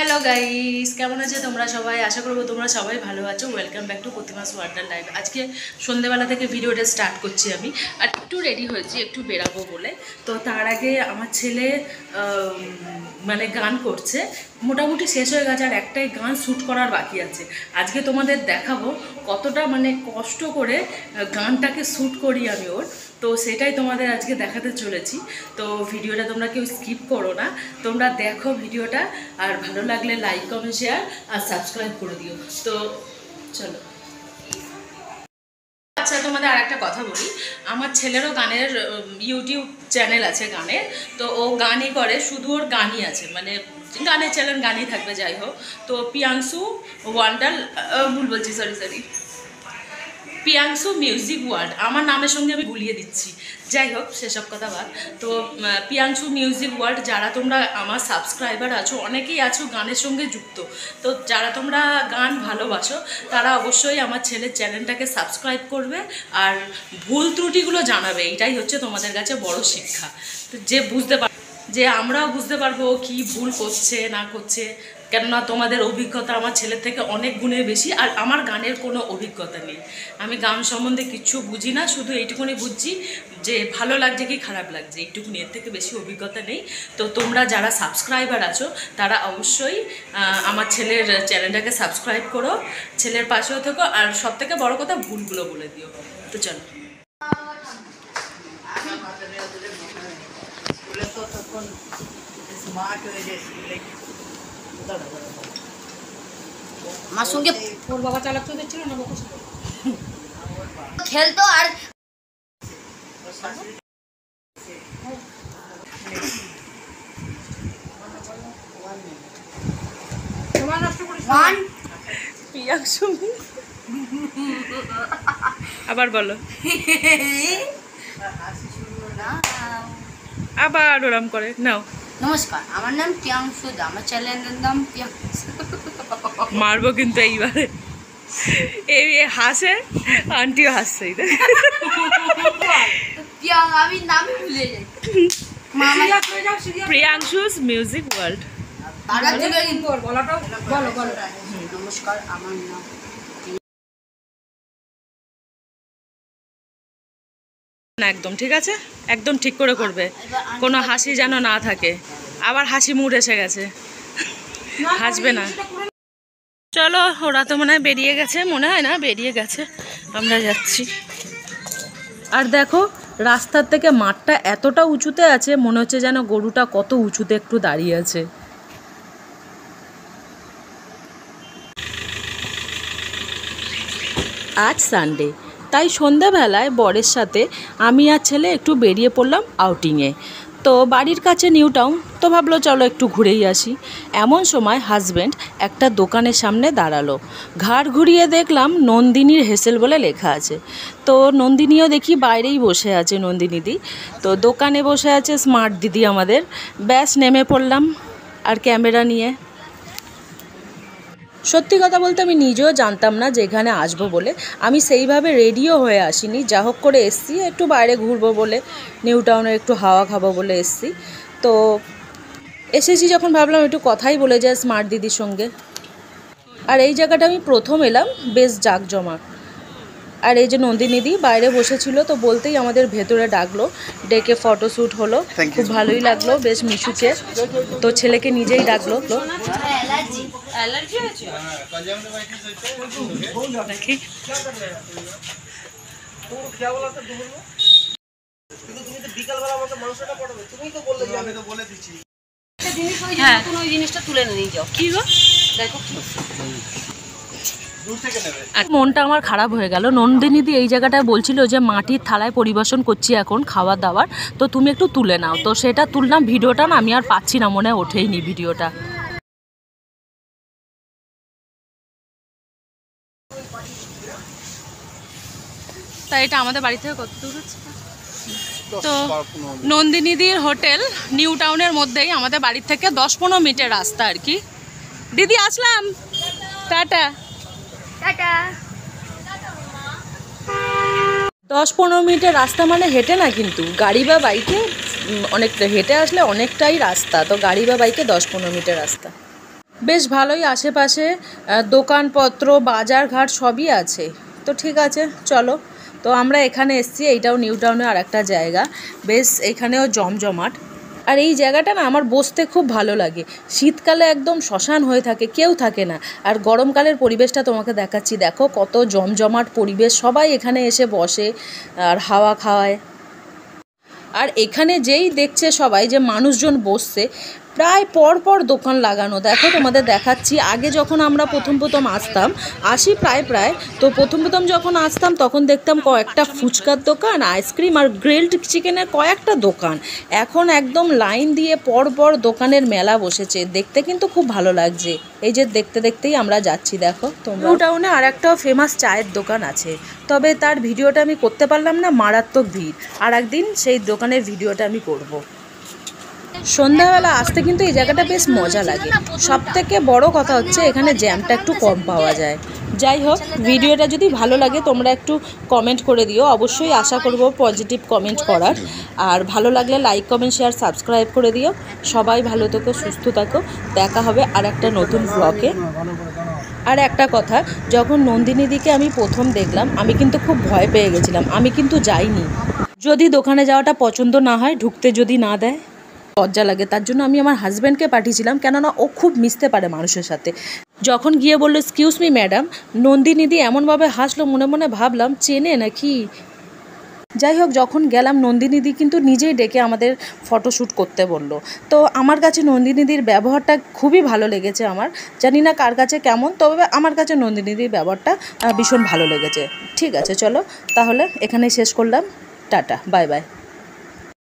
Hello guys, কেমন আছে তোমরা সবাই? আশা করবো তোমরা সবাই ভালো আছো। Welcome back to Pratima's wonder life. আজকে সন্ধ্যেবেলা থেকে ভিডিওটা স্টার্ট করছি আমি, আর একটু রেডি হয়েছি, একটু বেরাবো বলে। তো তার আগে আমার ছেলে মানে গান করছে, মোটামুটি শেষ হয়ে গেছে, আর একটাই গান শ্যুট করার বাকি আছে। আজকে তোমাদের দেখাবো কতটা মানে কষ্ট করে গানটাকে শ্যুট করি আমি ওর। তো সেটাই তোমাদের আজকে দেখাতে চলেছি। তো ভিডিওটা তোমরা কেউ স্কিপ করো না, তোমরা দেখো ভিডিওটা, আর ভালো লাগলে লাইক কমেন্ট শেয়ার আর সাবস্ক্রাইব করে দিও। তো চলো। আচ্ছা, তোমাদের আর একটা কথা বলি, আমার ছেলেরও গানের ইউটিউব চ্যানেল আছে গানের। তো ও গানই করে, শুধু ওর গানই আছে, মানে গানের চ্যানেল গানই থাকবে, যাই হোক। তো পিয়াংশু ওয়ান্ডার ভুল বলছি, সরি পিয়াংশু মিউজিক ওয়ার্ল্ড, আমার নামের সঙ্গে আমি গুলিয়ে দিচ্ছি, যাই হোক সেসব কথা বাদ। তো পিয়াংশু মিউজিক ওয়ার্ল্ড, যারা তোমরা আমার সাবস্ক্রাইবার আছো, অনেকেই আছো গানের সঙ্গে যুক্ত, তো যারা তোমরা গান ভালোবাসো তারা অবশ্যই আমার ছেলের চ্যানেলটাকে সাবস্ক্রাইব করবে আর ভুল ত্রুটিগুলো জানাবে। এটাই হচ্ছে তোমাদের কাছে বড় শিক্ষা। তো যে বুঝতে পার, যে আমরাও বুঝতে পারবো কি ভুল করছে না করছে, কেননা তোমাদের অভিজ্ঞতা আমার ছেলের থেকে অনেক গুণে বেশি, আর আমার গানের কোনো অভিজ্ঞতা নেই। আমি গান সম্বন্ধে কিচ্ছু বুঝি না, শুধু এইটুকুনি বুঝছি যে ভালো লাগছে কি খারাপ লাগছে, এইটুকুনি, এর থেকে বেশি অভিজ্ঞতা নেই। তো তোমরা যারা সাবস্ক্রাইবার আছো তারা অবশ্যই আমার ছেলের চ্যানেলটাকে সাবস্ক্রাইব করো, ছেলের পাশেও থেকো, আর সবথেকে বড় কথা ভুলগুলো বলে দিও। তো চলো। আমার সঙ্গে ওর বাবা চালাতে দেখছিল না, বাবা খেলতো আর তোমার নষ্ট করিস পিয়াংশু। আবার বলো, আবার ওরম করে নাও। নমস্কার, আমার নাম পিয়াংশু দা, আমার চ্যানেলের নাম পিয়াংশু। মারবো কিন্তু এইবারে। এই হাসে, আন্টিও হাসছে। আমি নামই ভুলে যাই। প্রিয়াংশুস মিউজিক ওয়ার্ল্ড। নমস্কার, আমার নাম না, একদম ঠিক আছে, একদম ঠিক করে করবে, কোনো হাসি যেন না থাকে। আবার হাসি মুড এসে গেছে, হাসবে না। চলো, ওরা তো মনে হয় বেরিয়ে গেছে, মনে হয় না বেরিয়ে গেছে, আমরা যাচ্ছি। আর দেখো, রাস্তার থেকে মাঠটা এতটা উঁচুতে আছে, মনে হচ্ছে যেন গরুটা কত উঁচুতে একটু দাঁড়িয়ে আছে। আজ সানডে, তাই সন্ধ্যাবেলায় বরের সাথে আমি আর ছেলে একটু বেরিয়ে পড়লাম আউটিংয়ে। তো বাড়ির কাছে নিউ টাউন, তো ভাবলো চলো একটু ঘুরেই আসি। এমন সময় হাজব্যান্ড একটা দোকানের সামনে দাঁড়ালো। ঘাড় ঘুরিয়ে দেখলাম নন্দিনীর হেসেল বলে লেখা আছে। তো নন্দিনীও দেখি বাইরেই বসে আছে, নন্দিনীদি। তো দোকানে বসে আছে স্মার্ট দিদি আমাদের। ব্যাস নেমে পড়লাম আর ক্যামেরা নিয়ে। সত্যি কথা বলতে আমি নিজেও জানতাম না যে এখানে আসবো বলে, আমি সেইভাবে রেডিও হয়ে আসিনি, যা হোক করে এসছি একটু বাইরে ঘুরবো বলে, নিউ টাউনে একটু হাওয়া খাবো বলে এসছি। তো এসেছি যখন, ভাবলাম একটু কথাই বলে যায় স্মার্ট দিদির সঙ্গে। আর এই জায়গাটা আমি প্রথম এলাম, বেশ জাঁকজমক। আর এই যে নন্দিনীদি বাইরে বসেছিল, তো বলতেই আমাদের ভেতরে ডাকলো, ডেকে ফটোশ্যুট হলো, খুব ভালোই লাগলো, বেশ মিশুকে। তো ছেলেকে নিজেই ডাকলো। জিনিসটা তুলে নিয়ে যাও। কি গো, দেখো মনটা আমার খারাপ হয়ে গেল। নন্দিনীদি এই জায়গাটায় বলছিল যে মাটির থালায় পরিবেশন করছি এখন খাবার দাবার, তো তুমি একটু তুলে নাও। তো সেটা তুললাম, ভিডিওটা না আমি আর পাচ্ছি না, মনে ওঠেইনি ভিডিওটা। তাই এটা আমাদের বাড়ি থেকে কত দূর হচ্ছে? তো নন্দিনীদির হোটেল নিউ টাউনের মধ্যেই, আমাদের বাড়ির থেকে 10-15 মিনিটের রাস্তা আর কি। দিদি আসলাম, টাটা। 10-15 মিনিটের রাস্তা, মানে হেঁটে না, কিন্তু গাড়ি বা বাইকে অনেকটা, হেঁটে আসলে অনেকটাই রাস্তা, তো গাড়ি বা বাইকে 10-15 মিনিটের রাস্তা। বেশ ভালোই আশেপাশে দোকানপত্র বাজার ঘাট সবই আছে। তো ঠিক আছে চলো। তো আমরা এখানে এসেছি, এইটাও নিউ টাউনে আর একটা জায়গা, বেশ এখানেও জমজমাট। আর এই জায়গাটা না আমার বসতে খুব ভালো লাগে। শীতকালে একদম শ্মশান হয়ে থাকে, কেউ থাকে না। আর গরমকালের পরিবেশটা তোমাকে দেখাচ্ছি, দেখো কত জমজমাট পরিবেশ, সবাই এখানে এসে বসে আর হাওয়া খাওয়ায়। আর এখানে যেই দেখছে সবাই যে মানুষজন বসছে, প্রায় পর দোকান লাগানো। দেখো তোমাদের দেখাচ্ছি, আগে যখন আমরা প্রথম আসি প্রায় তো প্রথম যখন আসতাম তখন দেখতাম কয়েকটা ফুচকার দোকান, আইসক্রিম আর গ্রিলড চিকেনের কয়েকটা দোকান। এখন একদম লাইন দিয়ে পর দোকানের মেলা বসেছে, দেখতে কিন্তু খুব ভালো লাগছে। এই যে দেখতেই আমরা যাচ্ছি। দেখো তোমরা নিউ টাউনে আর একটা ফেমাস চায়ের দোকান আছে, তবে তার ভিডিওটা আমি করতে পারলাম না, মারাত্মক ভিড়। আর একদিন সেই দোকানের ভিডিওটা আমি করব। সন্ধ্যাবেলা আসতে কিন্তু এই জায়গাটা বেশ মজা লাগে। সব থেকে বড় কথা হচ্ছে এখানে জ্যামটা একটু কম পাওয়া যায়। যাই হোক, ভিডিওটা যদি ভালো লাগে তোমরা একটু কমেন্ট করে দিও, অবশ্যই আশা করব পজিটিভ কমেন্ট করার। আর ভালো লাগলে লাইক কমেন্ট শেয়ার সাবস্ক্রাইব করে দিও। সবাই ভালো থেকো, সুস্থ থাকো, দেখা হবে আর একটা নতুন ব্লগে। আর একটা কথা, যখন নন্দিনীদিকে আমি প্রথম দেখলাম আমি কিন্তু খুব ভয় পেয়ে গেছিলাম, আমি কিন্তু যাইনি। যদি দোকানে যাওয়াটা পছন্দ না হয়, ঢুকতে যদি না দেয়, লজ্জা লাগে। তার জন্য আমি আমার হাজব্যান্ডকে পাঠিয়েছিলাম, কেননা ও খুব মিশতে পারে মানুষের সাথে। যখন গিয়ে বললো এক্সকিউজ মি ম্যাডাম, নন্দিনীদি এমনভাবে হাসলো, মনে ভাবলাম চেনে নাকি। যাই হোক, যখন গেলাম নন্দিনীদি কিন্তু নিজেই ডেকে আমাদের ফটোশ্যুট করতে বলল। তো আমার কাছে নন্দিনীদির ব্যবহারটা খুবই ভালো লেগেছে আমার। জানি না কার কাছে কেমন, তবে আমার কাছে নন্দিনীদির ব্যবহারটা ভীষণ ভালো লেগেছে। ঠিক আছে চলো, তাহলে এখানেই শেষ করলাম। Tata, bye bye.